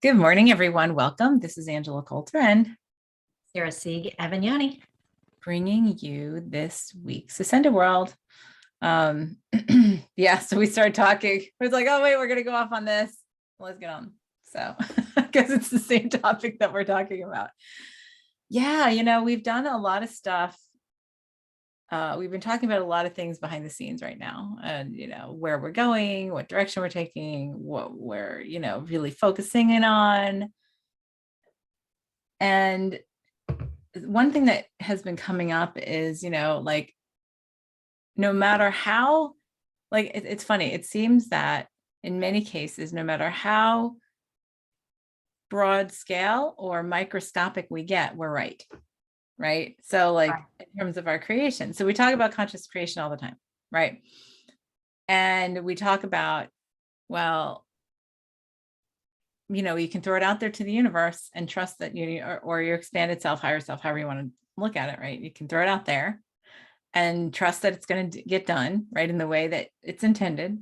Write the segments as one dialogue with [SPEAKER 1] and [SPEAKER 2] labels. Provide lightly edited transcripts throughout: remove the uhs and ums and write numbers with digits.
[SPEAKER 1] Good morning, everyone. Welcome. This is Angela Coulter and
[SPEAKER 2] Sarah Sieg Avagnani.
[SPEAKER 1] bringing you this week's Ascended World. Yeah, so we started talking. It was like, oh, wait, we're going to go off on this. Let's get on. So I guess it's the same topic that we're talking about. Yeah, we've done a lot of stuff. We've been talking about a lot of things behind the scenes right now, and where we're going, what direction we're taking, what we're really focusing in on. And one thing that has been coming up is like no matter how, like it's funny, it seems that in many cases, no matter how broad scale or microscopic we get, we're right? So like in terms of our creation, so we talk about conscious creation all the time, right? And we talk about, well, you can throw it out there to the universe and trust that or your expanded self, higher self, however you want to look at it, right? You can throw it out there and trust that it's going to get done right in the way that it's intended,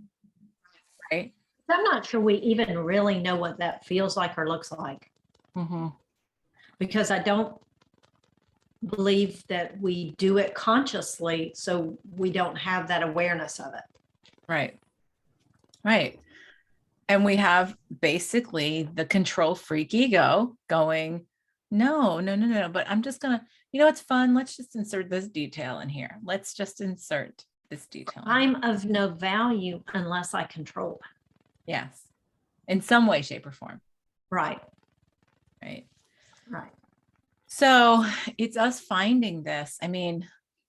[SPEAKER 1] right?
[SPEAKER 2] I'm not sure we even really know what that feels like or looks like, because I don't believe that we do it consciously, so we don't have that awareness of it.
[SPEAKER 1] Right. And we have basically the control freak ego going, no, but I'm just gonna, it's fun. Let's just insert this detail in here. Let's just insert this detail.
[SPEAKER 2] I'm of no value unless I control it.
[SPEAKER 1] Yes. In some way, shape, or form.
[SPEAKER 2] Right.
[SPEAKER 1] So it's us finding this. I mean,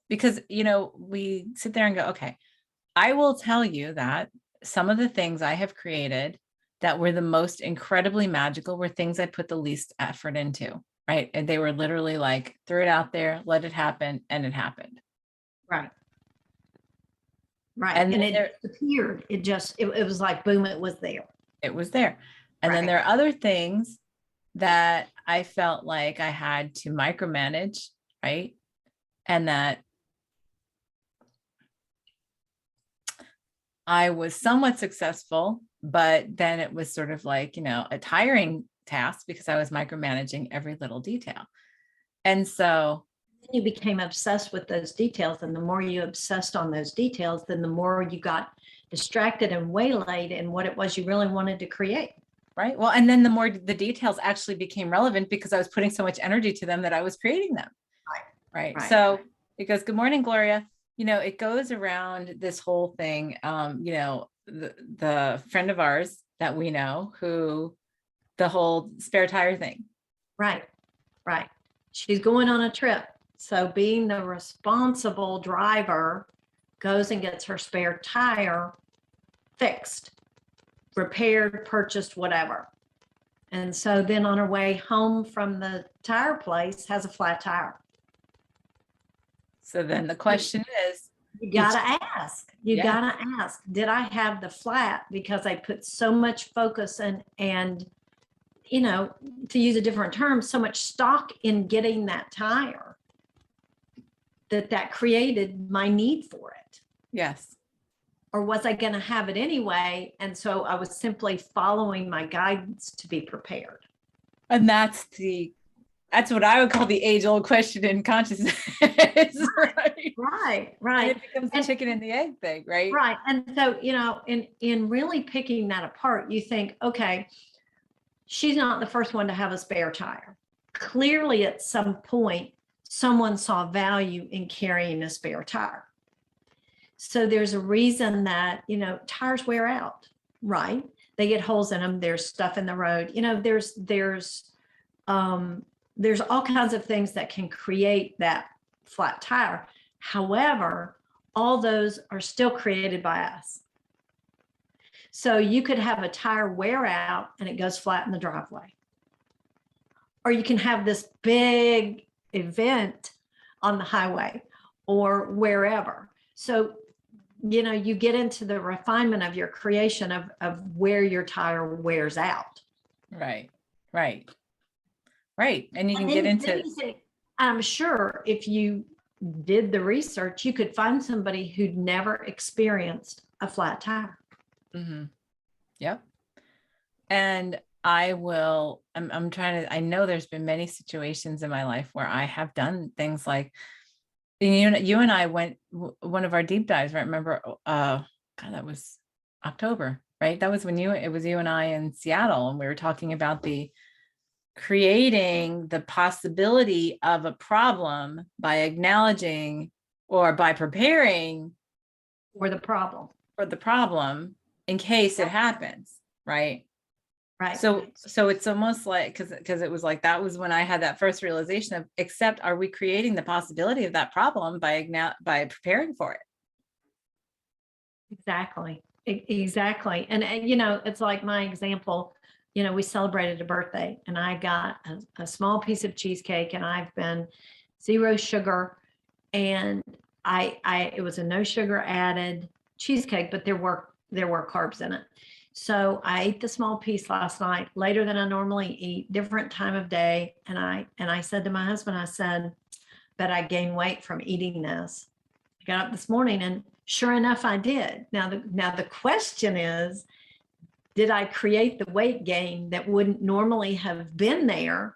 [SPEAKER 1] because, we sit there and go, okay, I will tell you that some of the things I have created that were the most incredibly magical were things I put the least effort into, right? And they were literally like, threw it out there, let it happen, and it happened.
[SPEAKER 2] Right. And it appeared. It was like, boom, it was there.
[SPEAKER 1] It was there. And then there are other things that I felt like I had to micromanage, right? And that I was somewhat successful, but then it was sort of like, a tiring task because I was micromanaging every little detail. And so
[SPEAKER 2] you became obsessed with those details. And the more you obsessed on those details, then the more you got distracted and waylaid in what it was you really wanted to create.
[SPEAKER 1] Right. Well, and then the more the details actually became relevant because I was putting so much energy to them that I was creating them. Right. So it goes, good morning, Gloria. It goes around this whole thing. The friend of ours that we know who the whole spare tire thing.
[SPEAKER 2] Right. She's going on a trip. So being the responsible driver, goes and gets her spare tire fixed, repaired, purchased, whatever. And so then on her way home from the tire place has a flat tire.
[SPEAKER 1] So then the question is,
[SPEAKER 2] you gotta ask, did I have the flat because I put so much focus and to use a different term, so much stock in getting that tire that created my need for it?
[SPEAKER 1] Yes.
[SPEAKER 2] Or was I going to have it anyway? And so I was simply following my guidance to be prepared.
[SPEAKER 1] And that's what I would call the age-old question in consciousness.
[SPEAKER 2] Right.
[SPEAKER 1] And it becomes the chicken and the egg thing, right?
[SPEAKER 2] Right. And so, in really picking that apart, you think, okay, she's not the first one to have a spare tire. Clearly, at some point, someone saw value in carrying a spare tire. So there's a reason that, tires wear out, right? They get holes in them. There's stuff in the road. There's all kinds of things that can create that flat tire. However, all those are still created by us. So you could have a tire wear out and it goes flat in the driveway. Or you can have this big event on the highway or wherever. So, you get into the refinement of your creation of where your tire wears out.
[SPEAKER 1] Right. And you can get into,
[SPEAKER 2] I'm sure if you did the research, you could find somebody who'd never experienced a flat tire.
[SPEAKER 1] Yep. And I'm trying to, I know there's been many situations in my life where I have done things like, you and I went one of our deep dives, right? Remember, God, that was October, right? That was when it was you and I in Seattle, and we were talking about creating the possibility of a problem by acknowledging or by preparing
[SPEAKER 2] or the problem.
[SPEAKER 1] for the problem in case it happens, right?
[SPEAKER 2] Right.
[SPEAKER 1] So it's almost like, because it was like, that was when I had that first realization of, except, are we creating the possibility of that problem by preparing for it?
[SPEAKER 2] Exactly. Exactly. And it's like my example, we celebrated a birthday and I got a small piece of cheesecake, and I've been 0 sugar, and it was a no sugar added cheesecake, but there were carbs in it. So I ate the small piece last night, later than I normally eat, different time of day. And I said to my husband, I said, bet I gained weight from eating this. I got up this morning and sure enough, I did. Now the question is, did I create the weight gain that wouldn't normally have been there,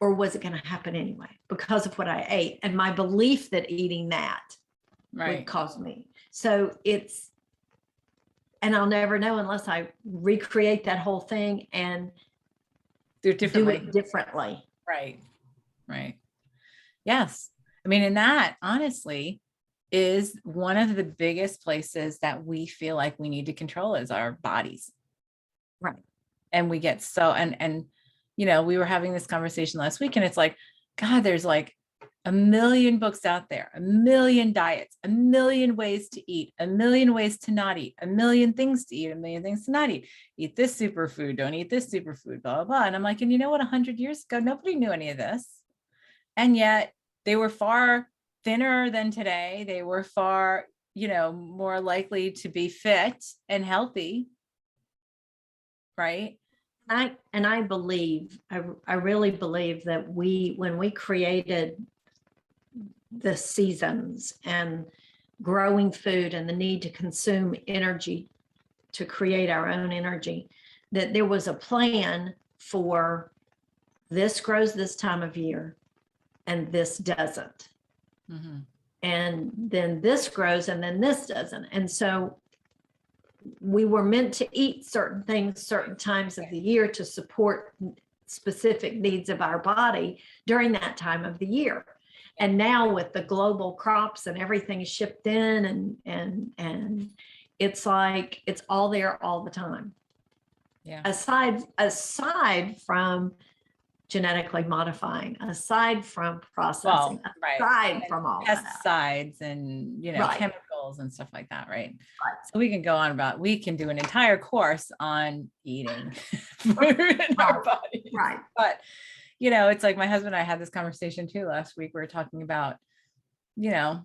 [SPEAKER 2] or was it going to happen anyway because of what I ate and my belief that eating that would cause me? So and I'll never know unless I recreate that whole thing and
[SPEAKER 1] do it
[SPEAKER 2] differently.
[SPEAKER 1] Right. Right. Yes. I mean, and that honestly is one of the biggest places that we feel like we need to control is our bodies.
[SPEAKER 2] Right.
[SPEAKER 1] And we get so, and we were having this conversation last week, and it's like, God, there's like a million books out there, a million diets, a million ways to eat, a million ways to not eat, a million things to eat, a million things to not eat. Eat this superfood, don't eat this superfood, blah, blah, blah. And I'm like, and you know what, 100 years ago, nobody knew any of this. And yet they were far thinner than today. They were far, more likely to be fit and healthy. Right.
[SPEAKER 2] I believe, I really believe that when we created the seasons and growing food and the need to consume energy to create our own energy, that there was a plan for this grows this time of year and this doesn't.
[SPEAKER 1] Mm-hmm.
[SPEAKER 2] And then this grows and then this doesn't. And so we were meant to eat certain things certain times of the year to support specific needs of our body during that time of the year. And now with the global crops and everything shipped in, and it's like it's all there all the time.
[SPEAKER 1] Yeah.
[SPEAKER 2] Aside from genetically modifying, aside from processing, aside from all
[SPEAKER 1] pesticides and chemicals and stuff like that, right? So we can go on we can do an entire course on eating food in our bodies.
[SPEAKER 2] Right.
[SPEAKER 1] But it's like my husband and I had this conversation too last week. We were talking about, the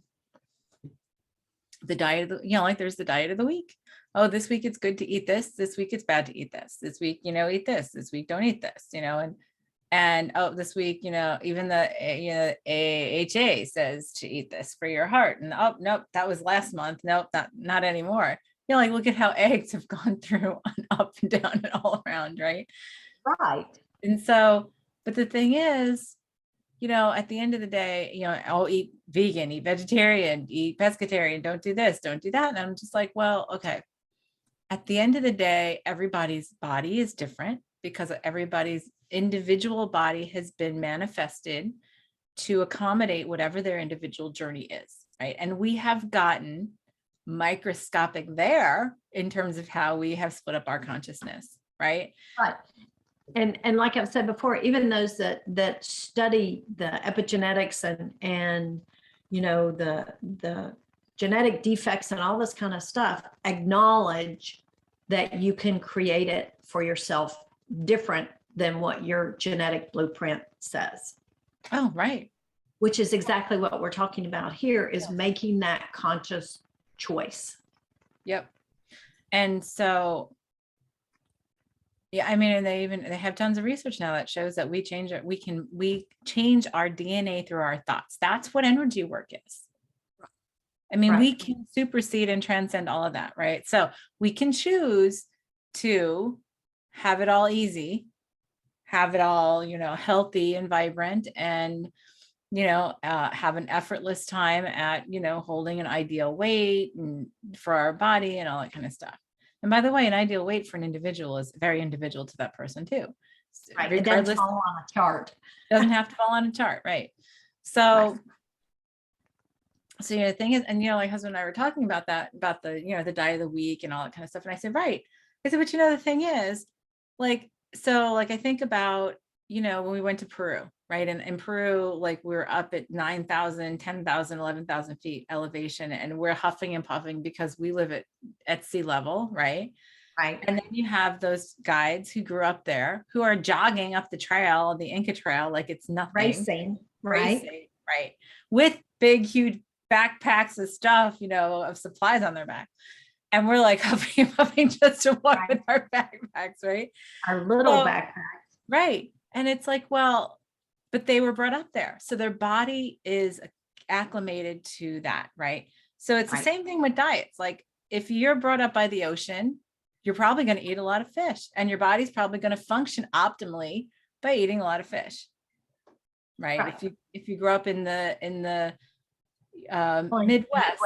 [SPEAKER 1] diet of like there's the diet of the week. Oh, this week it's good to eat this. This week it's bad to eat this. This week, eat this. This week don't eat this, and oh, this week, even the AHA says to eat this for your heart. And oh, nope, that was last month. Nope, not anymore. Like look at how eggs have gone through up and down and all around, right?
[SPEAKER 2] Right.
[SPEAKER 1] And so, but the thing is, at the end of the day, I'll eat vegan, eat vegetarian, eat pescatarian, don't do this, don't do that. And I'm just like, well, okay. At the end of the day, everybody's body is different because everybody's individual body has been manifested to accommodate whatever their individual journey is, right? And we have gotten microscopic there in terms of how we have split up our consciousness, right?
[SPEAKER 2] Right. And like I've said before, even those that study the epigenetics and the genetic defects and all this kind of stuff acknowledge that you can create it for yourself different than what your genetic blueprint says.
[SPEAKER 1] Oh, right.
[SPEAKER 2] Which is exactly what we're talking about here, is making that conscious choice.
[SPEAKER 1] Yep. And so, yeah, I mean, and they have tons of research now that shows that we change our DNA through our thoughts. That's what energy work is. I mean, we can supersede and transcend all of that, right? So we can choose to have it all easy have it all, healthy and vibrant, and, have an effortless time at, holding an ideal weight and for our body and all that kind of stuff. And by the way, an ideal weight for an individual is very individual to that person too.
[SPEAKER 2] Right. It doesn't fall on a chart.
[SPEAKER 1] Doesn't have to fall on a chart. Right. So, the thing is, and, my husband and I were talking about that, about the, the diet of the week and all that kind of stuff. And I said, right. I said, but the thing is, I think about, when we went to Peru, right? And in Peru, we were up at 9,000, 10,000, 11,000 feet elevation, and we're huffing and puffing because we live at sea level, right?
[SPEAKER 2] Right.
[SPEAKER 1] And then you have those guides who grew up there, who are jogging up the trail, the Inca Trail, like it's nothing.
[SPEAKER 2] Racing, right?
[SPEAKER 1] Right. With big, huge backpacks of stuff, of supplies on their back. And we're like huffing and puffing just to walk with our backpacks, right?
[SPEAKER 2] Our little backpacks.
[SPEAKER 1] Right. And it's like, well, but they were brought up there. So their body is acclimated to that, right? So it's the same thing with diets. Like if you're brought up by the ocean, you're probably going to eat a lot of fish, and your body's probably going to function optimally by eating a lot of fish. Right. If you grow up in the Midwest,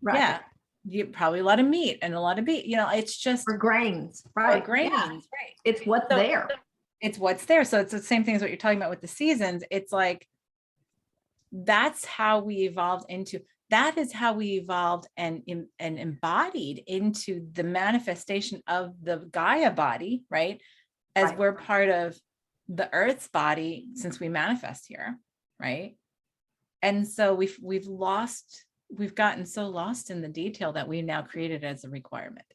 [SPEAKER 2] right.
[SPEAKER 1] Yeah, you probably a lot of meat and a lot of beef. It's just
[SPEAKER 2] for grains, right?
[SPEAKER 1] Grains,
[SPEAKER 2] yeah.
[SPEAKER 1] Right?
[SPEAKER 2] It's what's there.
[SPEAKER 1] It's what's there. So it's the same thing as what you're talking about with the seasons. It's like that's how we evolved into. That is how we evolved and embodied into the manifestation of the Gaia body, right? As we're part of the Earth's body since we manifest here, right? And so we've gotten so lost in the detail that we now created as a requirement.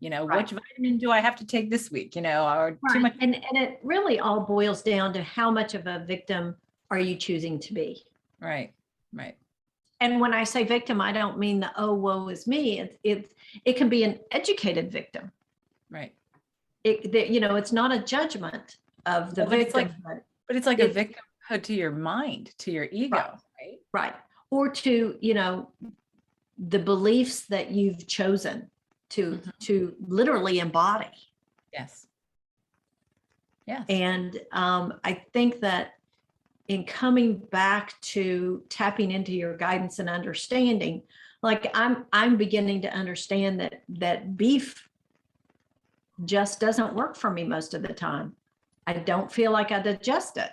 [SPEAKER 1] Which vitamin do I have to take this week? Or too much.
[SPEAKER 2] And it really all boils down to how much of a victim are you choosing to be?
[SPEAKER 1] Right.
[SPEAKER 2] And when I say victim, I don't mean the, oh, woe is me. It can be an educated victim.
[SPEAKER 1] Right.
[SPEAKER 2] It's not a judgment of the victim.
[SPEAKER 1] But it's like a victimhood to your mind, to your ego, right?
[SPEAKER 2] Right. Or to, the beliefs that you've chosen to literally embody.
[SPEAKER 1] Yes.
[SPEAKER 2] And I think that in coming back to tapping into your guidance and understanding, like I'm beginning to understand that beef just doesn't work for me most of the time. I don't feel like I digest it.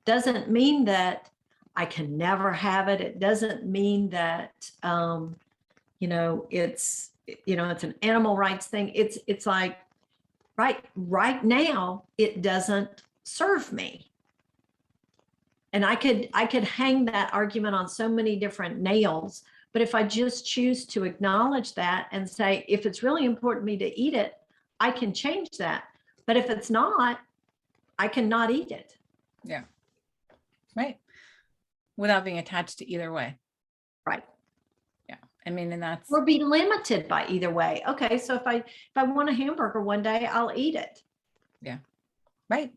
[SPEAKER 2] Doesn't mean that I can never have it. It doesn't mean that it's an animal rights thing. It's like right now it doesn't serve me. And I could hang that argument on so many different nails, but if I just choose to acknowledge that and say, if it's really important to me to eat it, I can change that. But if it's not, I cannot eat it.
[SPEAKER 1] Yeah. Right. Without being attached to either way.
[SPEAKER 2] Right.
[SPEAKER 1] Yeah. I mean, and that's.
[SPEAKER 2] Or be limited by either way. Okay. So if I want a hamburger one day, I'll eat it.
[SPEAKER 1] Yeah. Right.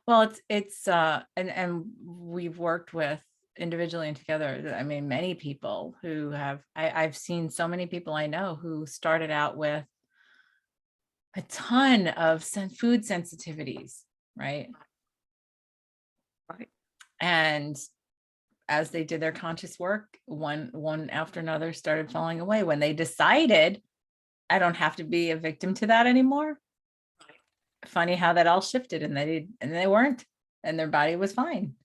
[SPEAKER 1] Well, it's and we've worked with individually and together. I mean, many people who I've seen so many people I know who started out with a ton of food sensitivities, right? And as they did their conscious work, one after another started falling away when they decided, I don't have to be a victim to that anymore. Funny how that all shifted, and they weren't, and their body was fine.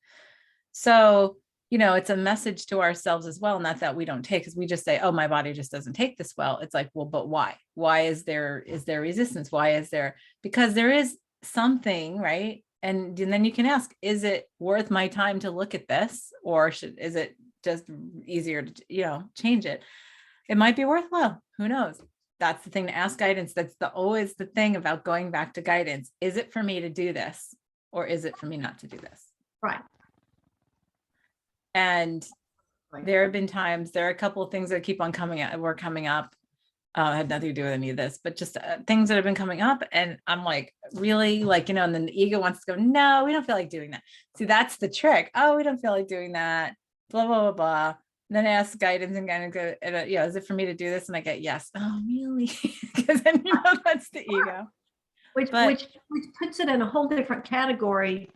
[SPEAKER 1] So, it's a message to ourselves as well. Not that we don't take, because we just say, oh, my body just doesn't take this well. It's like, well, but why? Why is there resistance? Why is there? Because there is something, right? And then you can ask, is it worth my time to look at this, or is it just easier to, change it? It might be worthwhile. Who knows? That's the thing, to ask guidance. That's always the thing about going back to guidance. Is it for me to do this, or is it for me not to do this?
[SPEAKER 2] Right.
[SPEAKER 1] And there have been times, there are a couple of things that keep on coming up. Had nothing to do with any of this, but just things that have been coming up. And I'm like, really? And then the ego wants to go, no, we don't feel like doing that. See, that's the trick. Oh, we don't feel like doing that. Blah, blah, blah, blah. And then I ask guidance and kind of go, is it for me to do this? And I get, yes. Oh, really? Because then, that's the ego. But
[SPEAKER 2] which puts it in a whole different category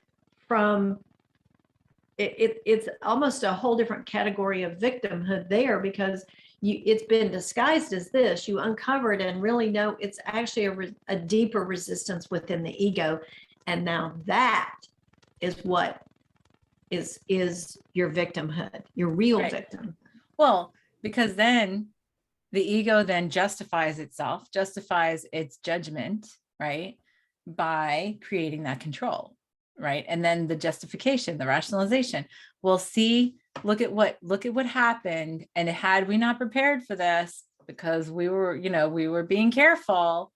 [SPEAKER 2] from it's almost a whole different category of victimhood there, because it's been disguised as this. You uncover it and really know it's actually a deeper resistance within the ego, and now that is what is your victimhood, your real
[SPEAKER 1] right.
[SPEAKER 2] victim.
[SPEAKER 1] Well, because then the ego then justifies itself, justifies its judgment, right, by creating that control, right? And then the justification, the rationalization, we'll see, look at what happened, and had we not prepared for this, because we were being careful,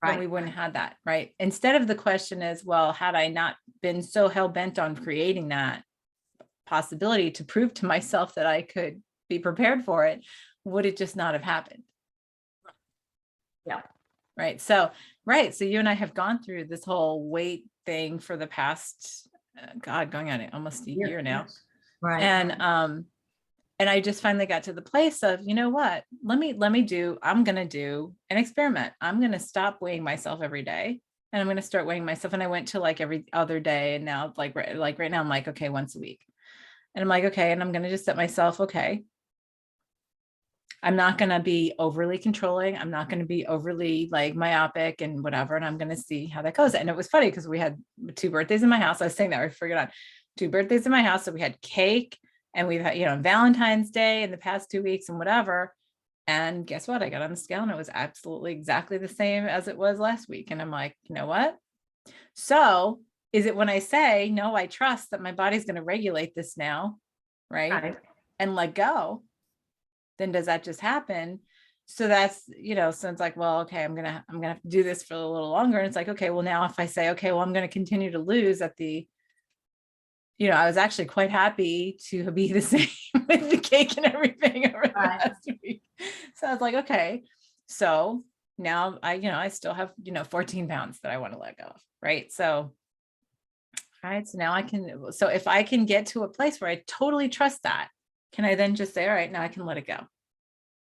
[SPEAKER 1] then we wouldn't have that, right? Instead of the question is, well, had I not been so hell-bent on creating that possibility to prove to myself that I could be prepared for it, would it just not have happened?
[SPEAKER 2] Yeah.
[SPEAKER 1] Right. So you and I have gone through this whole weight thing for the past, God, going on almost a year now.
[SPEAKER 2] Right.
[SPEAKER 1] And I just finally got to the place of, you know what, I'm going to do an experiment. I'm going to stop weighing myself every day, and I'm going to start weighing myself. And I went to like every other day. And now like right now I'm like, okay, once a week. And I'm like, okay. And I'm going to just set myself, okay, I'm not going to be overly controlling. I'm not going to be overly like myopic and whatever. And I'm going to see how that goes. And it was funny because we had 2 birthdays in my house. I was saying that, I forgot on 2 birthdays in my house. So we had cake, and we've had, Valentine's Day in the past 2 weeks and whatever. And guess what? I got on the scale and it was absolutely exactly the same as it was last week. And I'm like, you know what? So is it when I say, no, I trust that my body's going to regulate this now, right? And let go, then does that just happen? So that's, so it's like, well, okay, I'm going to have to do this for a little longer. And it's like, okay, well, now if I say, okay, well, I'm going to continue to lose at the, I was actually quite happy to be the same with the cake and everything over the last week. So I was like, okay, so now I still have, 14 pounds that I want to let go of. Right. So, all right. So now so if I can get to a place where I totally trust that, can I then just say, all right, now I can let it go?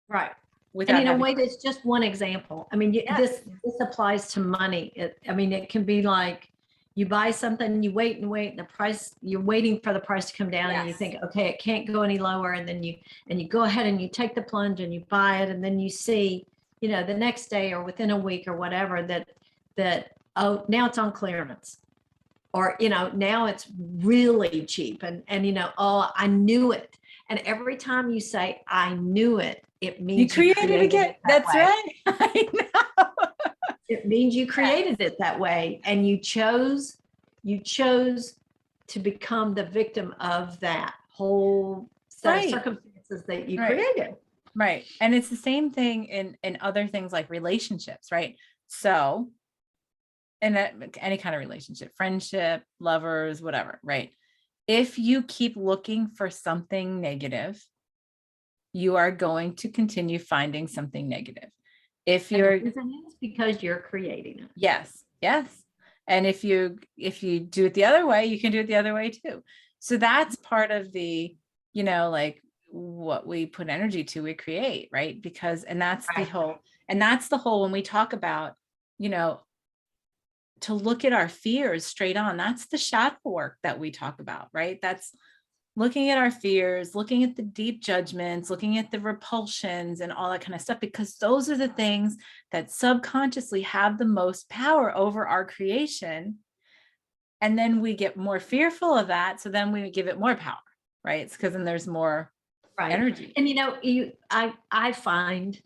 [SPEAKER 2] Right.
[SPEAKER 1] Without
[SPEAKER 2] and in a way, that's just one example. I mean, this applies to money. It can be like you buy something, you wait and wait, and you're waiting for the price to come down, and you think, okay, it can't go any lower. And then you go ahead and you take the plunge and you buy it. And then you see, the next day or within a week or whatever that, oh, now it's on clearance. Or, now it's really cheap. And oh, I knew it. And every time you say, I knew it, it means
[SPEAKER 1] you created it again. That's right. I know.
[SPEAKER 2] It means you created it that way. And you chose to become the victim of that whole set of circumstances that you created.
[SPEAKER 1] Right. And it's the same thing in other things like relationships, right? So in any kind of relationship, friendship, lovers, whatever, right? If you keep looking for something negative, you are going to continue finding something negative. If you're,
[SPEAKER 2] it's because you're creating it.
[SPEAKER 1] Yes. And if you do it the other way, you can do it the other way too. So that's part of the, like what we put energy to, we create, right? Because, and that's the whole, when we talk about, to look at our fears straight on, that's the shadow work that we talk about, right? That's looking at our fears, looking at the deep judgments, looking at the repulsions and all that kind of stuff, because those are the things that subconsciously have the most power over our creation. And then we get more fearful of that. So then we give it more power, right? It's because then there's more energy.
[SPEAKER 2] And, I find,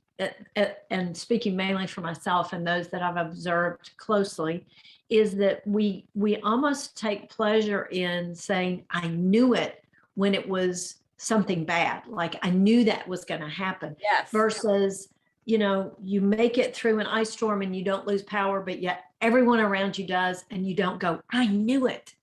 [SPEAKER 2] and speaking mainly for myself and those that I've observed closely, is that we almost take pleasure in saying, I knew it, when it was something bad. Like I knew that was going to happen.
[SPEAKER 1] Yes.
[SPEAKER 2] Versus, you make it through an ice storm and you don't lose power, but yet everyone around you does, and you don't go, I knew it.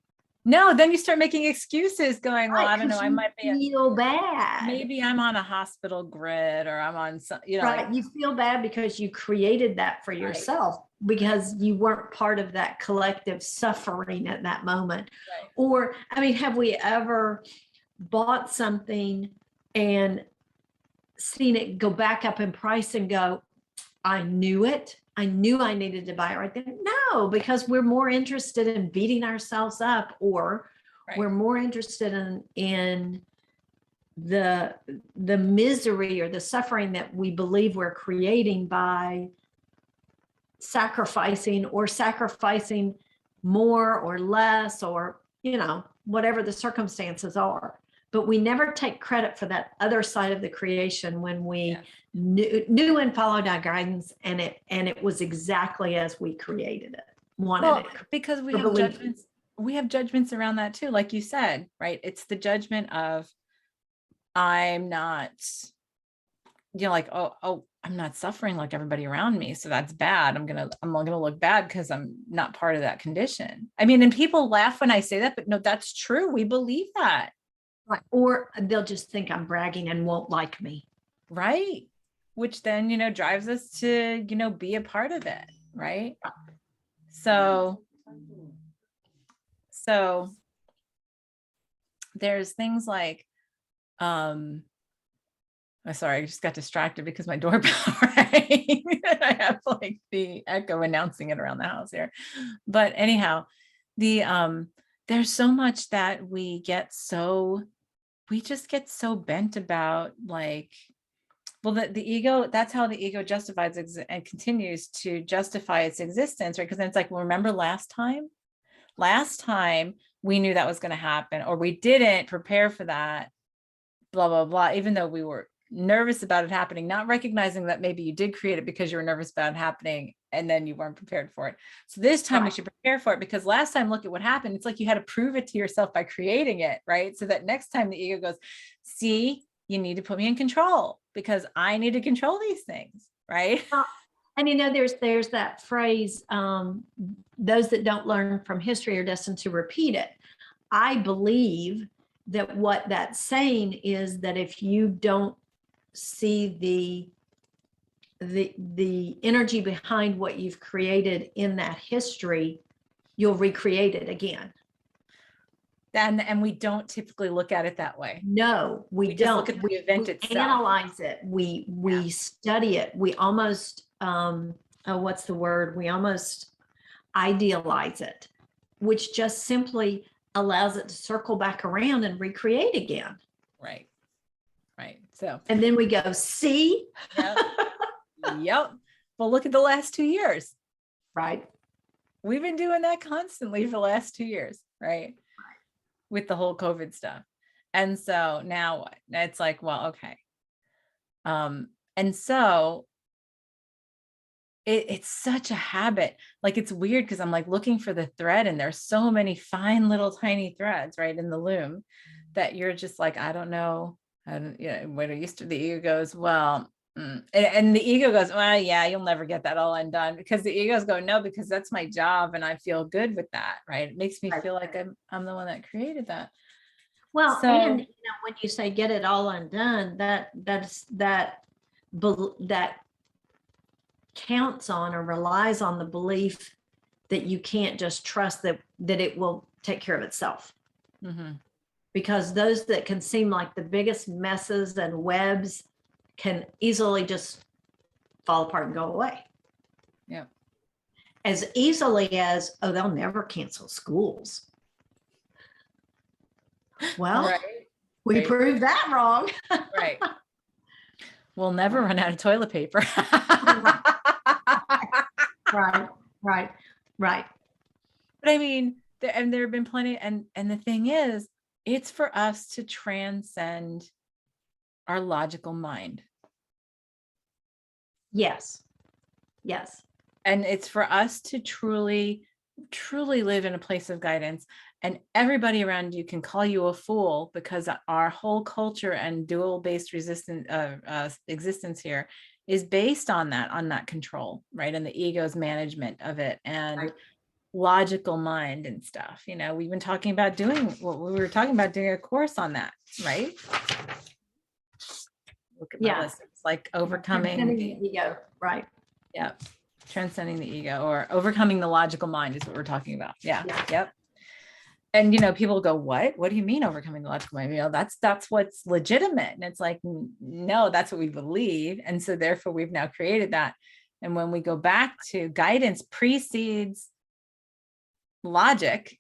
[SPEAKER 1] No, then you start making excuses going, well, I don't know, I might
[SPEAKER 2] feel bad.
[SPEAKER 1] Maybe I'm on a hospital grid, or I'm on some,
[SPEAKER 2] right. You feel bad because you created that for yourself, because you weren't part of that collective suffering at that moment.
[SPEAKER 1] Right.
[SPEAKER 2] Or, have we ever bought something and seen it go back up in price and go, I knew it. I knew I needed to buy it right then. No, because we're more interested in beating ourselves up, or
[SPEAKER 1] Right.
[SPEAKER 2] we're more interested in the misery or the suffering that we believe we're creating by sacrificing more or less, or whatever the circumstances are. But we never take credit for that other side of the creation when we knew and followed our guidance, and it was exactly as we created it, wanted it.
[SPEAKER 1] Because we have judgments. We have judgments around that too, like you said, right? It's the judgment of, I'm not, like, oh, I'm not suffering like everybody around me, so that's bad. I'm gonna look bad because I'm not part of that condition. I mean, and people laugh when I say that, but no, that's true. We believe that.
[SPEAKER 2] Right. Or they'll just think I'm bragging and won't like me.
[SPEAKER 1] Right. Which then, drives us to, be a part of it. Right. So there's things like, sorry, I just got distracted because my doorbell rang. I have like the echo announcing it around the house here. But anyhow, there's so much that we just get so bent about, like, well, the ego, that's how the ego justifies and continues to justify its existence, right? Because then it's like, well, remember last time we knew that was going to happen, or we didn't prepare for that, blah, blah, blah, even though we were nervous about it happening, not recognizing that maybe you did create it because you were nervous about it happening and then you weren't prepared for it. So this time we should prepare for it, because last time, look at what happened. It's like you had to prove it to yourself by creating it, right? So that next time the ego goes, see, you need to put me in control because I need to control these things, right?
[SPEAKER 2] And there's that phrase, those that don't learn from history are destined to repeat it. I believe that what that's saying is that if you don't see the energy behind what you've created in that history, you'll recreate it again.
[SPEAKER 1] And we don't typically look at it that way.
[SPEAKER 2] No, we don't.
[SPEAKER 1] Look at the event itself.
[SPEAKER 2] Analyze it. We study it. We almost what's the word? We almost idealize it, which just simply allows it to circle back around and recreate again.
[SPEAKER 1] Right. So,
[SPEAKER 2] and then we go, see?
[SPEAKER 1] Yep. Well, look at the last 2 years.
[SPEAKER 2] Right.
[SPEAKER 1] We've been doing that constantly for the last 2 years, right? With the whole COVID stuff. And so now what? It's like, well, okay. And so it's such a habit. Like, it's weird because I'm like looking for the thread, and there's so many fine little tiny threads right in the loom that you're just like, I don't know. When it used to, the ego goes, well, and the ego goes, well, yeah, you'll never get that all undone, because the ego's go, no, because that's my job and I feel good with that, right? It makes me feel like I'm the one that created that.
[SPEAKER 2] Well, and when you say get it all undone, that counts on or relies on the belief that you can't just trust that it will take care of itself.
[SPEAKER 1] Mm-hmm.
[SPEAKER 2] Because those that can seem like the biggest messes and webs can easily just fall apart and go away.
[SPEAKER 1] Yeah.
[SPEAKER 2] As easily as, oh, they'll never cancel schools. Well, we proved that wrong.
[SPEAKER 1] Right. We'll never run out of toilet paper.
[SPEAKER 2] Right.
[SPEAKER 1] But I mean, there have been plenty, and the thing is, it's for us to transcend our logical mind.
[SPEAKER 2] Yes.
[SPEAKER 1] And it's for us to truly live in a place of guidance. And everybody around you can call you a fool, because our whole culture and dual-based existence here is based on that control, right? And the ego's management of it, and logical mind and stuff. We've been talking about doing a course on that, right? Look at my list. It's like overcoming
[SPEAKER 2] the ego, right?
[SPEAKER 1] Yeah. Transcending the ego, or overcoming the logical mind is what we're talking about. Yeah. Yep. And people go, what do you mean overcoming the logical mind? That's what's legitimate. And it's like, no, that's what we believe. And so therefore we've now created that. And when we go back to guidance precedes logic.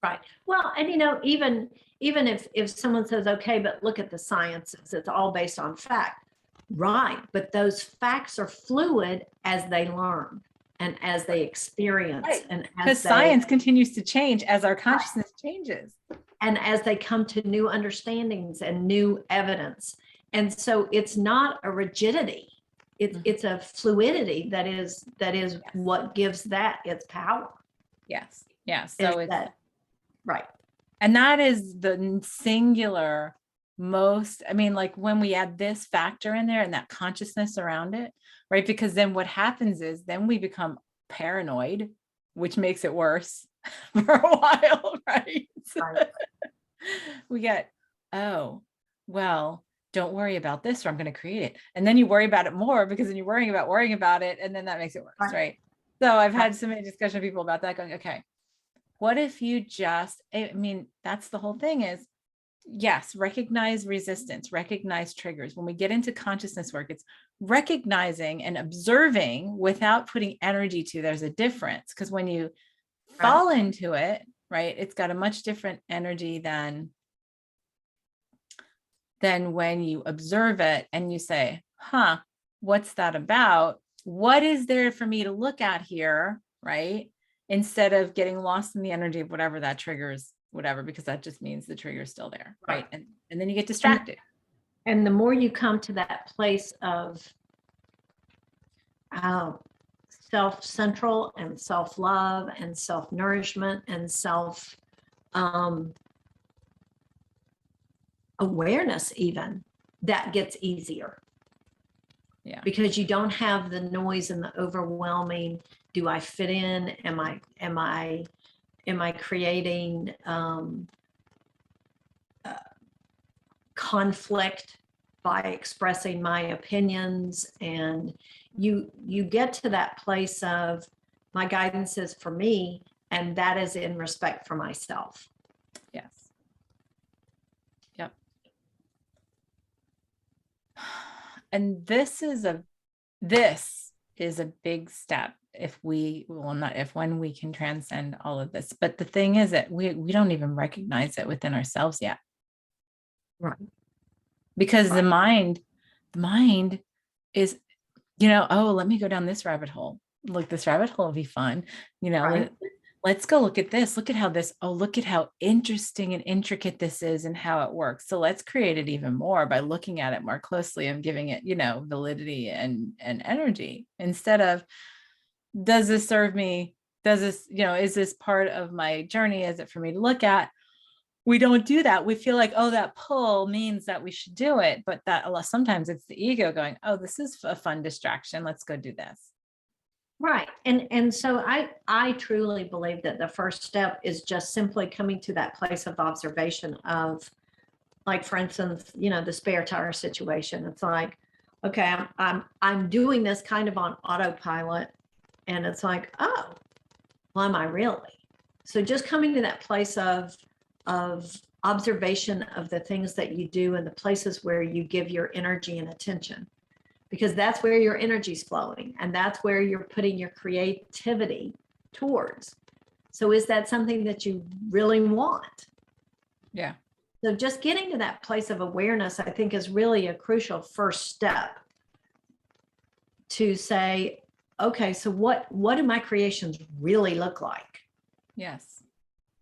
[SPEAKER 2] Right. Well, and even if someone says, okay, but look at the sciences, it's all based on fact. Right. But those facts are fluid as they learn and as they experience,
[SPEAKER 1] Right.
[SPEAKER 2] and
[SPEAKER 1] Because
[SPEAKER 2] as
[SPEAKER 1] science continues to change as our consciousness changes.
[SPEAKER 2] and as they come to new understandings and new evidence. And so it's not a rigidity. It's a fluidity that is
[SPEAKER 1] Yes.
[SPEAKER 2] what gives that its power.
[SPEAKER 1] Yes. Yeah. So it's
[SPEAKER 2] that, right.
[SPEAKER 1] and that is the singular most, I mean, like when we add this factor in there and that consciousness around it, right? Because then what happens is then we become paranoid, which makes it worse for a while, right?
[SPEAKER 2] Right.
[SPEAKER 1] We get, oh, well, don't worry about this or I'm going to create it. And then you worry about it more because then you're worrying about it. And then that makes it worse, right? So I've had so many discussions with people about that going, okay, what if you just, I mean, that's the whole thing is, yes, recognize resistance, recognize triggers. When we get into consciousness work, it's recognizing and observing without putting energy to, there's a difference. Because when you fall into it, right, it's got a much different energy than when you observe it and you say, huh, what's that about? What is there for me to look at here, right? Instead of getting lost in the energy of whatever that triggers, whatever, because that just means the trigger is still there, right? And then you get distracted.
[SPEAKER 2] And the more you come to that place of self-central and self-love and self-nourishment and self awareness, even, that gets easier.
[SPEAKER 1] Yeah.
[SPEAKER 2] Because you don't have the noise and the overwhelming, do I fit in? Am I creating conflict by expressing my opinions? And you get to that place of, my guidance is for me, and that is in respect for myself.
[SPEAKER 1] Yes. Yep. And this is a big step if we, well, not if, when we can transcend all of this. But the thing is that we don't even recognize it within ourselves yet.
[SPEAKER 2] Right.
[SPEAKER 1] Because the mind is, oh, let me go down this rabbit hole. Look, this rabbit hole will be fun. Let's go look at this. Look at how this, look at how interesting and intricate this is and how it works. So let's create it even more by looking at it more closely and giving it, validity and energy, instead of, does this serve me? Does this, is this part of my journey? Is it for me to look at? We don't do that. We feel like, oh, that pull means that we should do it. But sometimes it's the ego going, oh, this is a fun distraction. Let's go do this.
[SPEAKER 2] Right. And so I truly believe that the first step is just simply coming to that place of observation of, like, for instance, the spare tire situation. It's like, okay, I'm doing this kind of on autopilot, and it's like, oh, well, am I really? So just coming to that place of observation of the things that you do and the places where you give your energy and attention, because that's where your energy's flowing and that's where you're putting your creativity towards. So is that something that you really want?
[SPEAKER 1] Yeah.
[SPEAKER 2] So just getting to that place of awareness, I think, is really a crucial first step to say, okay, so what do my creations really look like?
[SPEAKER 1] Yes.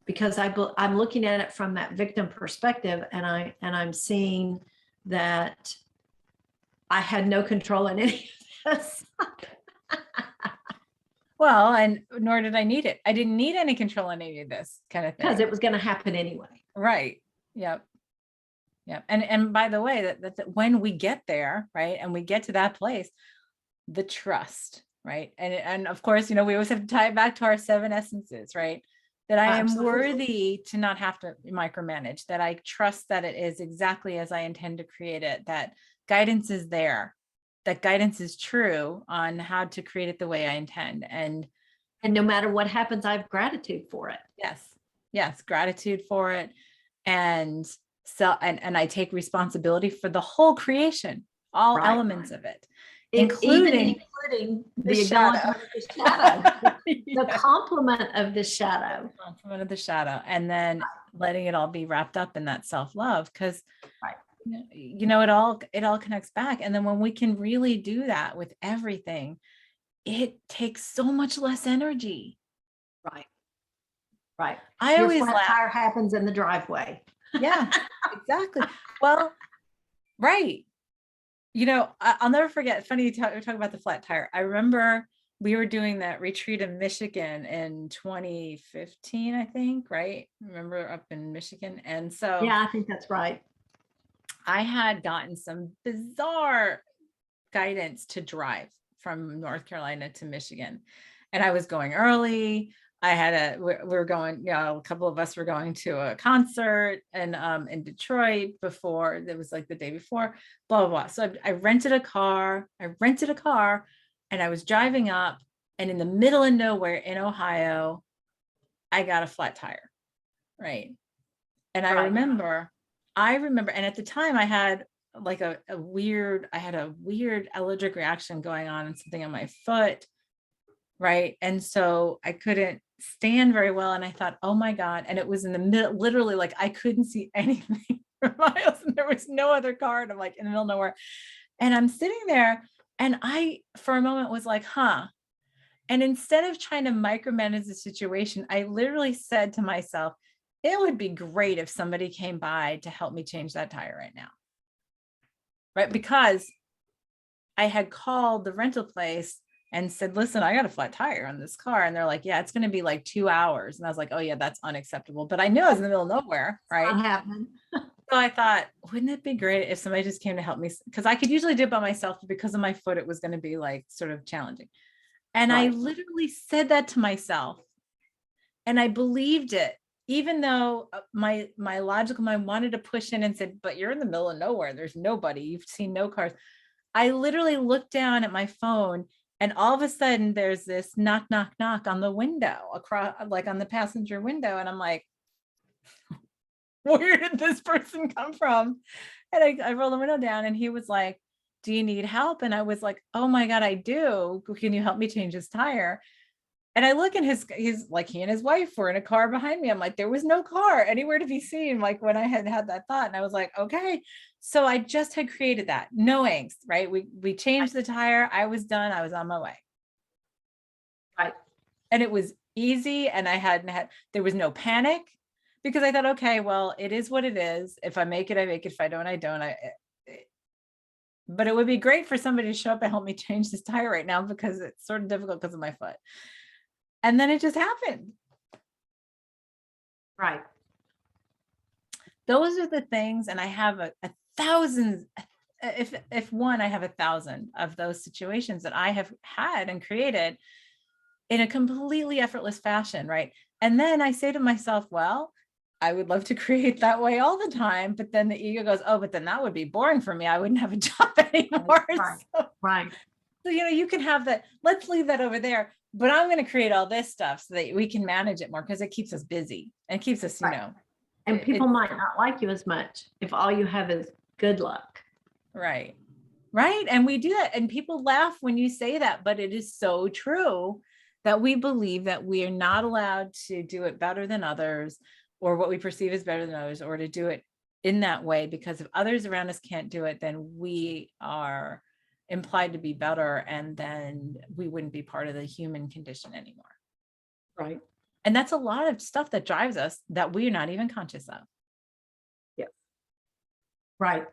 [SPEAKER 2] Because I'm looking at it from that victim perspective, and I'm seeing that I had no control in any of this.
[SPEAKER 1] Well, and nor did I need it. I didn't need any control in any of this kind of thing.
[SPEAKER 2] Because it was going to happen anyway.
[SPEAKER 1] Right. Yep. Yep. And by the way, that when we get there, right, and we get to that place, the trust, right, and of course, we always have to tie it back to our 7 essences, right? That I am worthy to not have to micromanage, that I trust that it is exactly as I intend to create it, that guidance is there, that guidance is true on how to create it the way I intend. And
[SPEAKER 2] no matter what happens, I have gratitude for it.
[SPEAKER 1] Yes, gratitude for it. And so, and I take responsibility for the whole creation, all elements of it. including
[SPEAKER 2] including
[SPEAKER 1] the
[SPEAKER 2] the
[SPEAKER 1] shadow.
[SPEAKER 2] acknowledgement of the shadow, the
[SPEAKER 1] Yeah.
[SPEAKER 2] compliment of the shadow.
[SPEAKER 1] Compliment of the shadow, and then letting it all be wrapped up in that self-love, because
[SPEAKER 2] Right.
[SPEAKER 1] it all connects back. And then when we can really do that with everything, it takes so much less energy.
[SPEAKER 2] Right. Right.
[SPEAKER 1] I
[SPEAKER 2] Your
[SPEAKER 1] always
[SPEAKER 2] flat
[SPEAKER 1] laugh.
[SPEAKER 2] tire happens in the driveway.
[SPEAKER 1] Yeah, exactly. Well, right. I'll never forget. Funny we talk about the flat tire. I remember we were doing that retreat in Michigan in 2015, I think, right? Remember, up in Michigan. And so
[SPEAKER 2] Yeah, I think that's right.
[SPEAKER 1] I had gotten some bizarre guidance to drive from North Carolina to Michigan. And I was going early. We were going, a couple of us were going to a concert and in Detroit before, it was like the day before, blah, blah, blah. So I rented a car. And I was driving up, and in the middle of nowhere in Ohio, I got a flat tire. Right. And I
[SPEAKER 2] Right.
[SPEAKER 1] remember, and at the time I had like a weird allergic reaction going on and something on my foot. Right. And so I couldn't stand very well. And I thought, oh my God. And it was in the middle, literally, like I couldn't see anything for miles, and there was no other car. And I'm like in the middle of nowhere. And I'm sitting there, and I, for a moment, was like, huh. And instead of trying to micromanage the situation, I literally said to myself, it would be great if somebody came by to help me change that tire right now. Right. Because I had called the rental place and said, listen, I got a flat tire on this car. And they're like, yeah, it's going to be like 2 hours. And I was like, oh yeah, that's unacceptable. But I knew I was in the middle of nowhere. Right.
[SPEAKER 2] Not happening.
[SPEAKER 1] So I thought, wouldn't it be great if somebody just came to help me? Because I could usually do it by myself, but because of my foot, it was going to be like sort of challenging. And I
[SPEAKER 2] Right.
[SPEAKER 1] literally said that to myself, and I believed it, even though my logical mind wanted to push in and said, but you're in the middle of nowhere. There's nobody. You've seen no cars. I literally looked down at my phone, and all of a sudden there's this knock, knock, knock on the window across, like on the passenger window. And I'm like, where did this person come from? And I rolled the window down, and he was like, do you need help? And I was like, oh my God, I do. Can you help me change his tire? And I look, and he's like, he and his wife were in a car behind me. I'm like, there was no car anywhere to be seen. Like when I had that thought, and I was like, okay. So I just had created that, no angst, right? We changed the tire. I was done. I was on my way.
[SPEAKER 2] Right.
[SPEAKER 1] And it was easy. And there was no panic, because I thought, okay, well, it is what it is. If I make it, I make it. If I don't, I don't. But it would be great for somebody to show up and help me change this tire right now, because it's sort of difficult because of my foot. And then it just happened.
[SPEAKER 2] Right.
[SPEAKER 1] Those are the things. And I have a thousand, if one, I have 1,000 of those situations that I have had and created in a completely effortless fashion. Right. And then I say to myself, well, I would love to create that way all the time. But then the ego goes, oh, but then that would be boring for me. I wouldn't have a job anymore.
[SPEAKER 2] Right. Right.
[SPEAKER 1] So, you can have that. Let's leave that over there. But I'm going to create all this stuff so that we can manage it more, because it keeps us busy and keeps us,
[SPEAKER 2] Right. And people might not like you as much if all you have is good luck.
[SPEAKER 1] Right. Right. And we do that. And people laugh when you say that, but it is so true that we believe that we are not allowed to do it better than others, or what we perceive as better than others, or to do it in that way, because if others around us can't do it, then we are implied to be better, and then we wouldn't be part of the human condition anymore.
[SPEAKER 2] Right.
[SPEAKER 1] And that's a lot of stuff that drives us that we're not even conscious of.
[SPEAKER 2] Yeah. Right.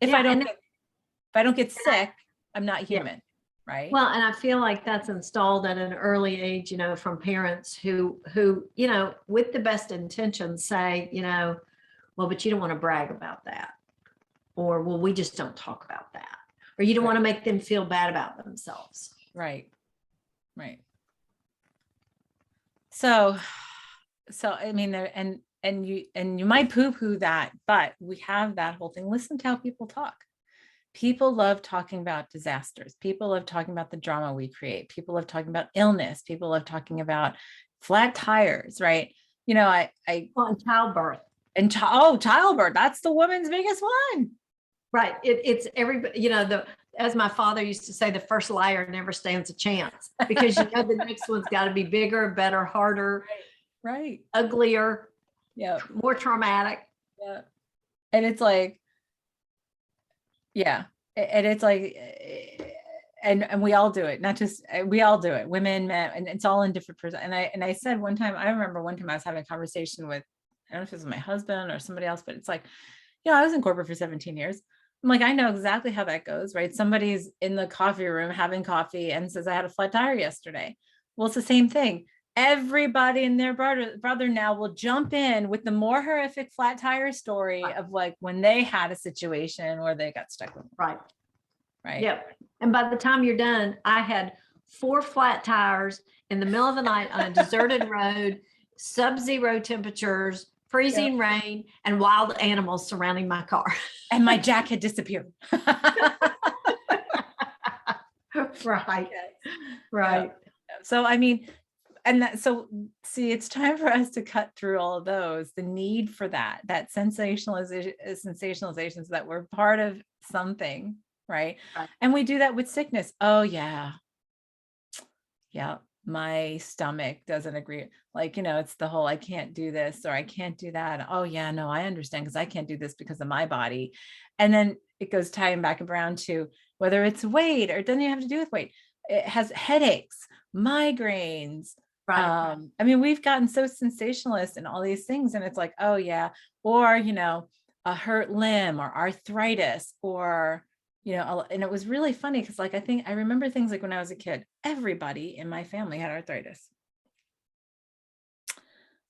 [SPEAKER 1] If I don't get sick, I'm not human. Right.
[SPEAKER 2] Well, and I feel like that's installed at an early age, from parents who, with the best intentions say, well, but you don't want to brag about that. Or, well, we just don't talk about that. Or you don't want to make them feel bad about themselves.
[SPEAKER 1] Right. Right. So I mean, and you might poo-poo that, but we have that whole thing. Listen to how people talk. People love talking about disasters. People love talking about the drama we create. People love talking about illness. People love talking about flat tires, right?
[SPEAKER 2] Well, and childbirth.
[SPEAKER 1] Childbirth. That's the woman's biggest one.
[SPEAKER 2] Right. It's everybody, as my father used to say, the first liar never stands a chance, because you know the next one's got to be bigger, better, harder,
[SPEAKER 1] Right.
[SPEAKER 2] uglier,
[SPEAKER 1] Yeah.
[SPEAKER 2] more traumatic.
[SPEAKER 1] Yeah. And it's like, yeah. And it's like, and we all do it, not just, we all do it, women, men, and it's all in different person. And I said one time, I remember one time I was having a conversation with, I don't know if it was my husband or somebody else, but it's like, I was in corporate for 17 years. I'm like, I know exactly how that goes, right? Somebody's in the coffee room having coffee and says, I had a flat tire yesterday. Well, it's the same thing. Everybody and their brother now will jump in with the more horrific flat tire story of like when they had a situation where they got stuck with.
[SPEAKER 2] Right.
[SPEAKER 1] Right.
[SPEAKER 2] Yep. And by the time you're done, I had 4 flat tires in the middle of the night on a deserted road, sub-zero temperatures, freezing rain, and wild animals surrounding my car.
[SPEAKER 1] And my jack had disappeared.
[SPEAKER 2] Right. Right.
[SPEAKER 1] So, I mean, and that, so see, it's time for us to cut through all of those, the need for that sensationalization so that we're part of something, right? And we do that with sickness. Oh yeah. Yeah. My stomach doesn't agree. Like, it's the whole, I can't do this or I can't do that. Oh yeah, no, I understand because I can't do this because of my body. And then it goes tying back around to whether it's weight or it doesn't even have to do with weight. It has headaches, migraines.
[SPEAKER 2] Right.
[SPEAKER 1] I mean, we've gotten so sensationalist in all these things, and it's like, oh yeah, or a hurt limb or arthritis or and it was really funny because like I remember things like when I was a kid, everybody in my family had arthritis.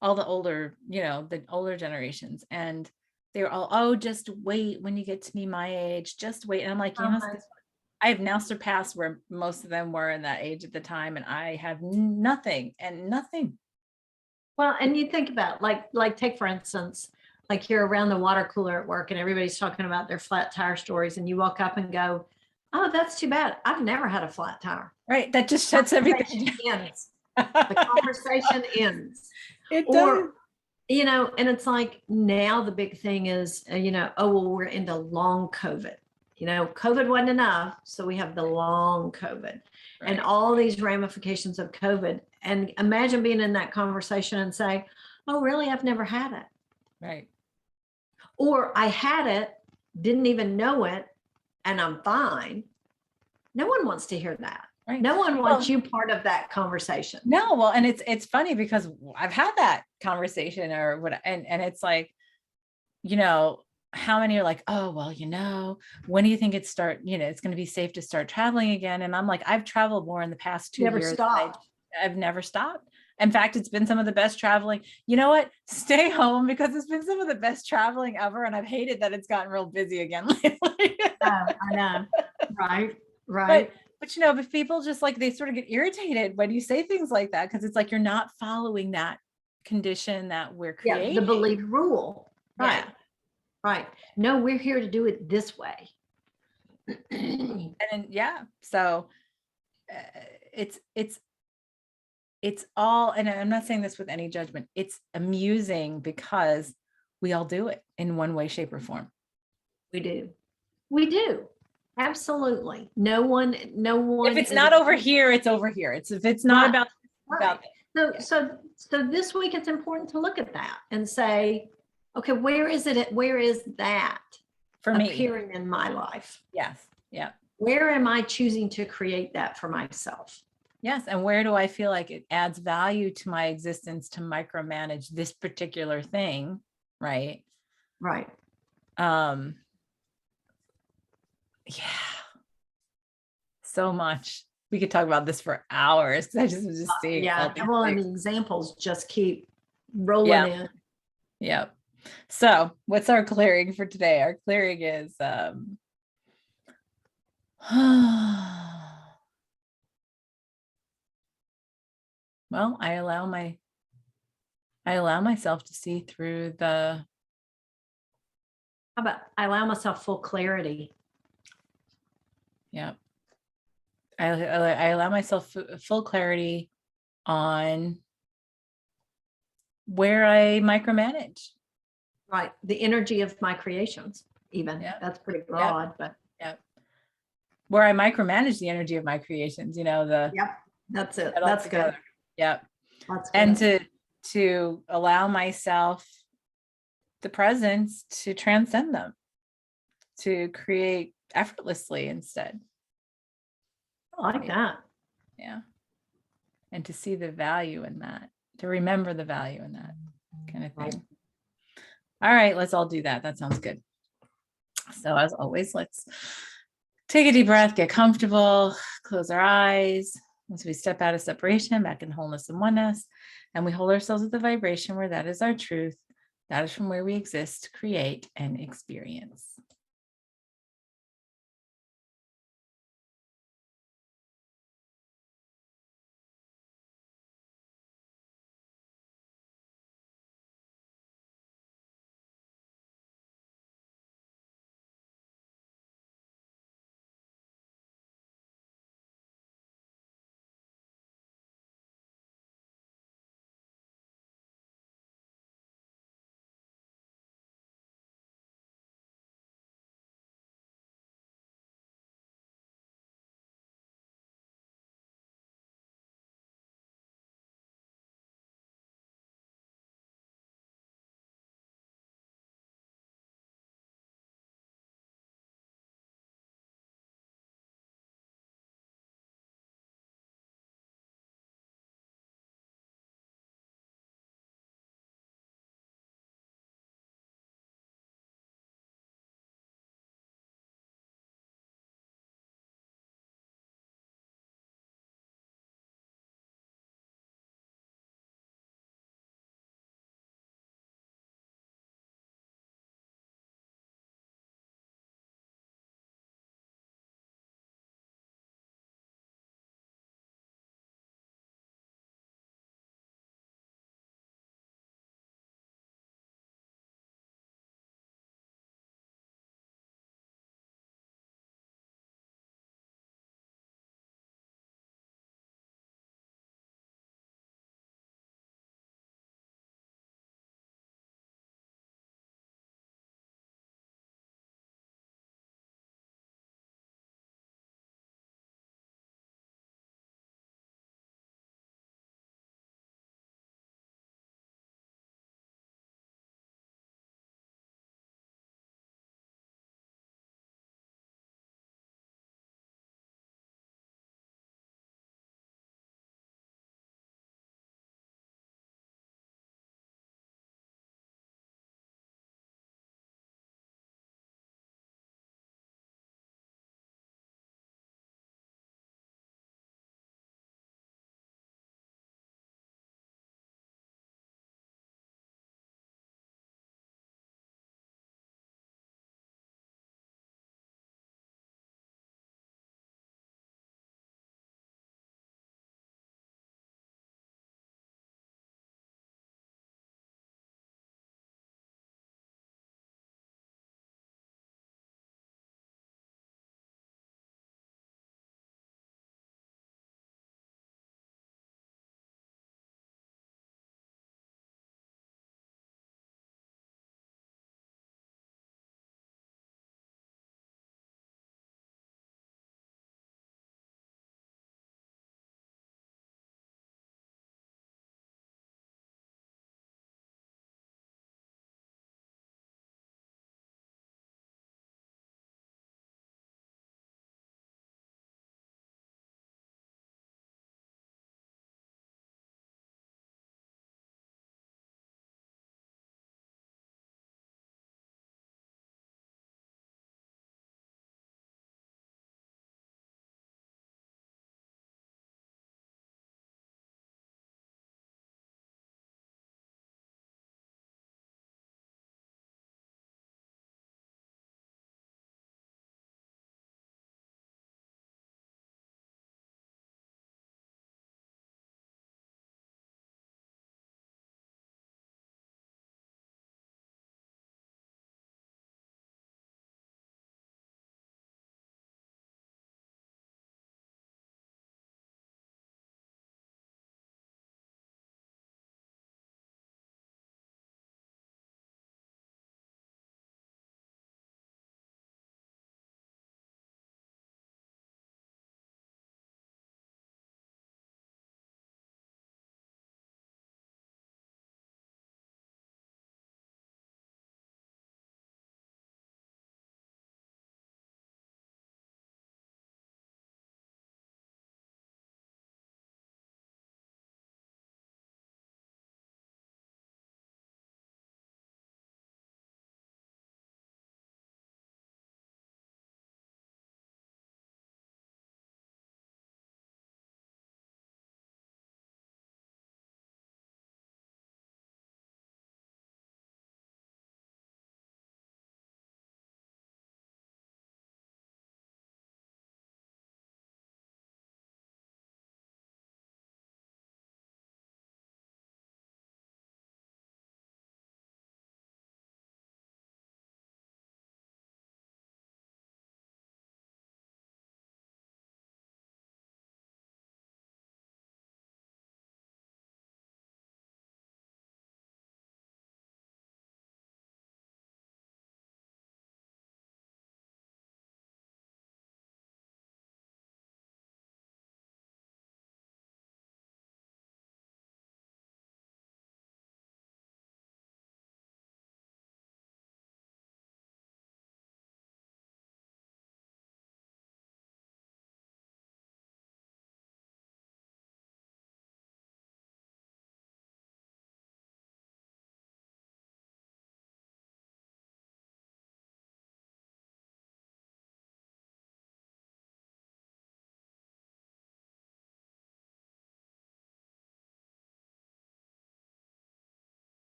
[SPEAKER 1] All the older, the older generations, and they were all, oh, just wait when you get to be my age, just wait. And I'm like, I have now surpassed where most of them were in that age at the time, and I have nothing and nothing.
[SPEAKER 2] Well, and you think about like take for instance, like you're around the water cooler at work and everybody's talking about their flat tire stories, and you walk up and go, oh, that's too bad. I've never had a flat tire.
[SPEAKER 1] Right. That just shuts everything
[SPEAKER 2] down. The conversation ends.
[SPEAKER 1] It does.
[SPEAKER 2] And it's like now the big thing is, oh, well, we're into long COVID. COVID wasn't enough. So we have the long COVID and all these ramifications of COVID. And imagine being in that conversation and say, oh, really? I've never had it.
[SPEAKER 1] Right.
[SPEAKER 2] Or I had it, didn't even know it, and I'm fine. No one wants to hear that. Right. No one wants you part of that conversation.
[SPEAKER 1] No, well, and it's funny because I've had that conversation or what, and it's like, how many are like, oh, well, when do you think it's going to be safe to start traveling again? And I'm like, I've traveled more in the past 2 years. I've never stopped. In fact, it's been some of the best traveling. You know what? Stay home because it's been some of the best traveling ever. And I've hated that it's gotten real busy again lately.
[SPEAKER 2] I know. Right.
[SPEAKER 1] But but people just like, they sort of get irritated when you say things like that, because it's like you're not following that condition that we're creating.
[SPEAKER 2] Yeah, the belief rule. Right.
[SPEAKER 1] Yeah.
[SPEAKER 2] Right. No, we're here to do it this way.
[SPEAKER 1] And so it's all, and I'm not saying this with any judgment, it's amusing because we all do it in one way, shape, or form.
[SPEAKER 2] We do. Absolutely. No one.
[SPEAKER 1] If it's not over here, it's over here. If it's not about
[SPEAKER 2] So this week it's important to look at that and say, okay, where is that
[SPEAKER 1] for me
[SPEAKER 2] appearing in my life?
[SPEAKER 1] Yes. Yeah.
[SPEAKER 2] Where am I choosing to create that for myself?
[SPEAKER 1] Yes. And where do I feel like it adds value to my existence to micromanage this particular thing? Right.
[SPEAKER 2] Right.
[SPEAKER 1] Yeah. So much. We could talk about this for hours because I just was just seeing.
[SPEAKER 2] Well, and the examples just keep rolling in.
[SPEAKER 1] Yeah. So what's our clearing for today? Our clearing is well, I allow myself to see through the.
[SPEAKER 2] How about I allow myself full clarity?
[SPEAKER 1] Yeah. I allow myself full clarity on where I micromanage.
[SPEAKER 2] Right. The energy of my creations, even. That's pretty broad, but.
[SPEAKER 1] where I micromanage the energy of my creations,
[SPEAKER 2] Yep. That's it.
[SPEAKER 1] it all
[SPEAKER 2] That's good.
[SPEAKER 1] together. Yep.
[SPEAKER 2] That's
[SPEAKER 1] And
[SPEAKER 2] good.
[SPEAKER 1] to allow myself the presence to transcend them, to create effortlessly instead.
[SPEAKER 2] I like that.
[SPEAKER 1] Yeah. And to see the value in that, to remember the value in that kind of thing. All right, let's all do that. That sounds good. So as always, let's take a deep breath, get comfortable, close our eyes as we step out of separation, back in wholeness and oneness. And we hold ourselves at the vibration where that is our truth. That is from where we exist, create, and experience.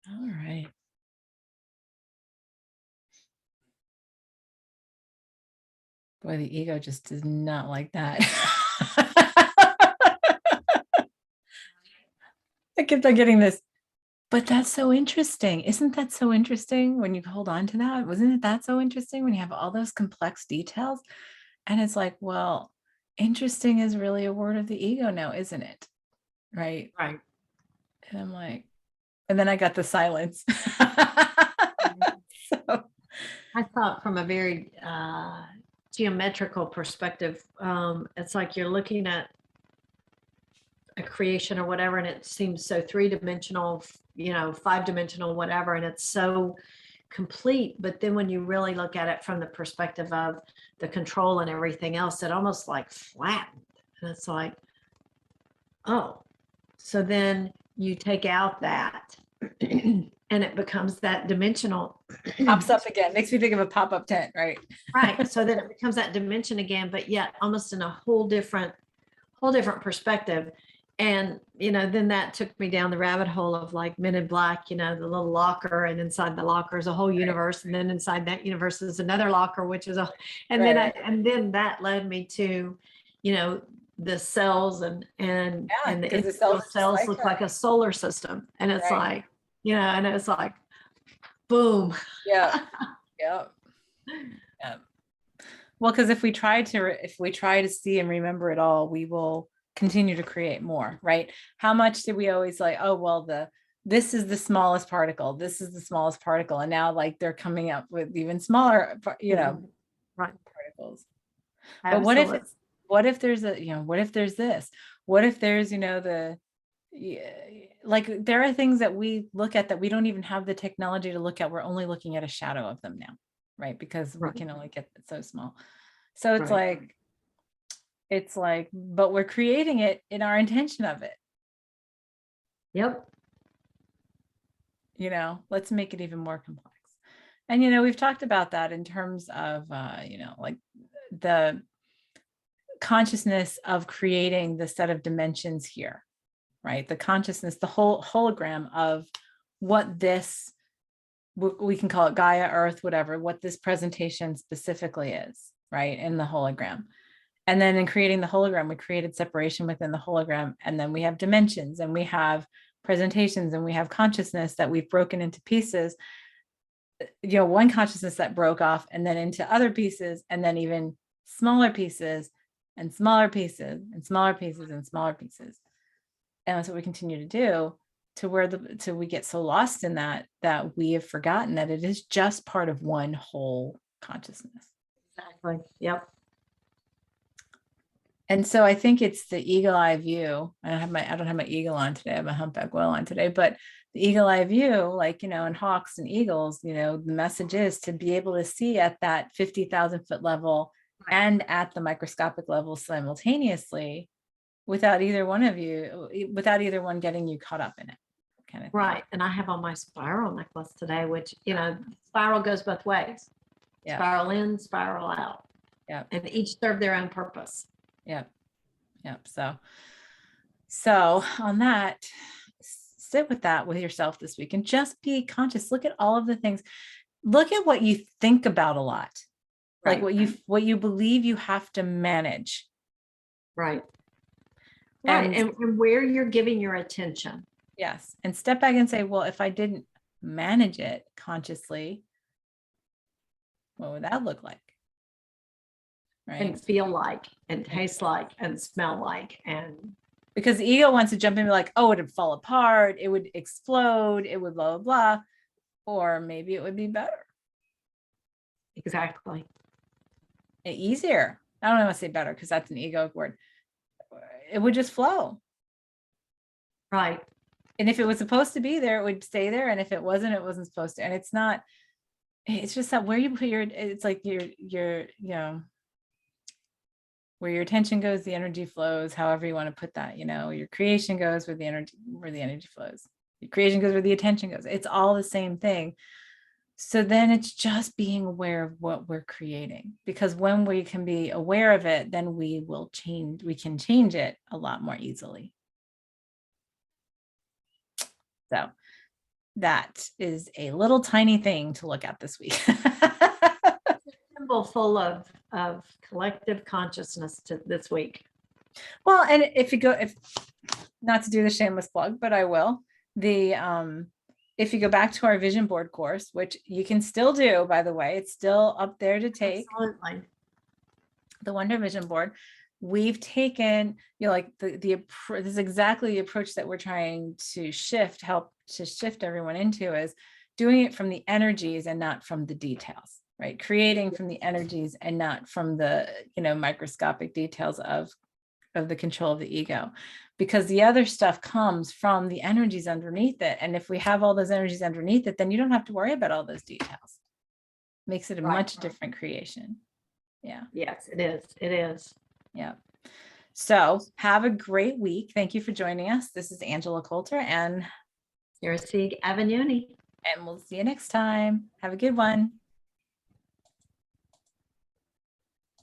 [SPEAKER 1] All right. Boy, the ego just does not like that. I kept on getting this, but that's so interesting. Isn't that so interesting when you hold on to that? Wasn't it that so interesting when you have all those complex details? And it's like, well, interesting is really a word of the ego now, isn't it? Right.
[SPEAKER 2] Right.
[SPEAKER 1] And I'm like, and then I got the silence. So,
[SPEAKER 2] I thought from a very geometrical perspective, it's like you're looking at a creation or whatever, and it seems so three-dimensional, you know, five-dimensional, whatever, and it's so complete. But then when you really look at it from the perspective of the control and everything else, it almost like flattened. And it's like, oh, so then you take out that and it becomes that dimensional.
[SPEAKER 1] pops up again. Makes me think of a pop-up tent, right?
[SPEAKER 2] Right. So then it becomes that dimension again, but yet almost in a whole different perspective. And, you know, then that took me down the rabbit hole of like Men in Black, you know, the little locker, and inside the locker is a whole universe. And then inside that universe is another locker, which is and then
[SPEAKER 1] Right.
[SPEAKER 2] and then that led me to, you know, the cells and
[SPEAKER 1] Yeah,
[SPEAKER 2] the
[SPEAKER 1] because the
[SPEAKER 2] individual
[SPEAKER 1] cells are just
[SPEAKER 2] cells
[SPEAKER 1] like
[SPEAKER 2] look
[SPEAKER 1] that.
[SPEAKER 2] like a solar system. And it's
[SPEAKER 1] Right.
[SPEAKER 2] like, you know, and it's like, boom.
[SPEAKER 1] Yeah. Yeah. Yeah. Well, because if we try to see and remember it all, we will continue to create more, right? How much did we always like, oh, well, this is the smallest particle, this is the smallest particle. And now like they're coming up with even smaller,
[SPEAKER 2] Right.
[SPEAKER 1] particles. But
[SPEAKER 2] Absolutely.
[SPEAKER 1] what if there's what if there's this? What if there's, yeah, like there are things that we look at that we don't even have the technology to look at. We're only looking at a shadow of them now, right? Because we
[SPEAKER 2] Right.
[SPEAKER 1] can only get it so small. So
[SPEAKER 2] Right.
[SPEAKER 1] it's like, but we're creating it in our intention of it.
[SPEAKER 2] Yep.
[SPEAKER 1] Let's make it even more complex. And we've talked about that in terms of like the consciousness of creating the set of dimensions here, right? The consciousness, the whole hologram of what this, we can call it Gaia, Earth, whatever, what this presentation specifically is, right? In the hologram. And then in creating the hologram, we created separation within the hologram. And then we have dimensions and we have presentations and we have consciousness that we've broken into pieces, one consciousness that broke off and then into other pieces and then even smaller pieces and smaller pieces and smaller pieces and smaller pieces. And that's what we continue to do till we get so lost in that we have forgotten that it is just part of one whole consciousness.
[SPEAKER 2] Exactly. Yep.
[SPEAKER 1] And so I think it's the eagle eye view. I don't have my eagle on today. I have a humpback whale on today, but the eagle eye view, like, in hawks and eagles, the message is to be able to see at that 50,000 foot level and at the microscopic level simultaneously without either one getting you caught up in it. Kind of thing.
[SPEAKER 2] Right. And I have on my spiral necklace today, which, spiral goes both ways.
[SPEAKER 1] Yeah.
[SPEAKER 2] Spiral in, spiral out.
[SPEAKER 1] Yeah.
[SPEAKER 2] And each serve their own purpose.
[SPEAKER 1] Yep. So on that, sit with that with yourself this week and just be conscious. Look at all of the things. Look at what you think about a lot, like what you believe you have to manage.
[SPEAKER 2] Right. Right. And where you're giving your attention.
[SPEAKER 1] Yes. And step back and say, well, if I didn't manage it consciously, what would that look like? Right.
[SPEAKER 2] And feel like, and taste like, and smell like, and
[SPEAKER 1] because the ego wants to jump in and be like, oh, it'd fall apart, it would explode, it would blah, blah, blah. Or maybe it would be better.
[SPEAKER 2] Exactly.
[SPEAKER 1] Easier. I don't want to say better because that's an egoic word. It would just flow.
[SPEAKER 2] Right.
[SPEAKER 1] And if it was supposed to be there, it would stay there. And if it wasn't, it wasn't supposed to. And it's not, it's just that where you put it's like where your attention goes, the energy flows, however you want to put that, your creation goes where the energy flows. Your creation goes where the attention goes. It's all the same thing. So then it's just being aware of what we're creating, because when we can be aware of it, then we can change it a lot more easily. So that is a little tiny thing to look at this week.
[SPEAKER 2] Symbol full of collective consciousness to this week.
[SPEAKER 1] Well, and if not to do the shameless plug, but I will, if you go back to our vision board course, which you can still do, by the way, it's still up there to take.
[SPEAKER 2] Absolutely.
[SPEAKER 1] The Wonder Vision board, we've taken, like this is exactly the approach that we're trying to help to shift everyone into, is doing it from the energies and not from the details, right? Creating from the energies and not from the, microscopic details of the control of the ego, because the other stuff comes from the energies underneath it. And if we have all those energies underneath it, then you don't have to worry about all those details. Makes it a much different creation. Yeah.
[SPEAKER 2] Yes, it is. It is.
[SPEAKER 1] Yeah. So have a great week. Thank you for joining us. This is Angela Coulter, and
[SPEAKER 2] You're Sieg Avenuni.
[SPEAKER 1] we'll see you next time. Have a good one.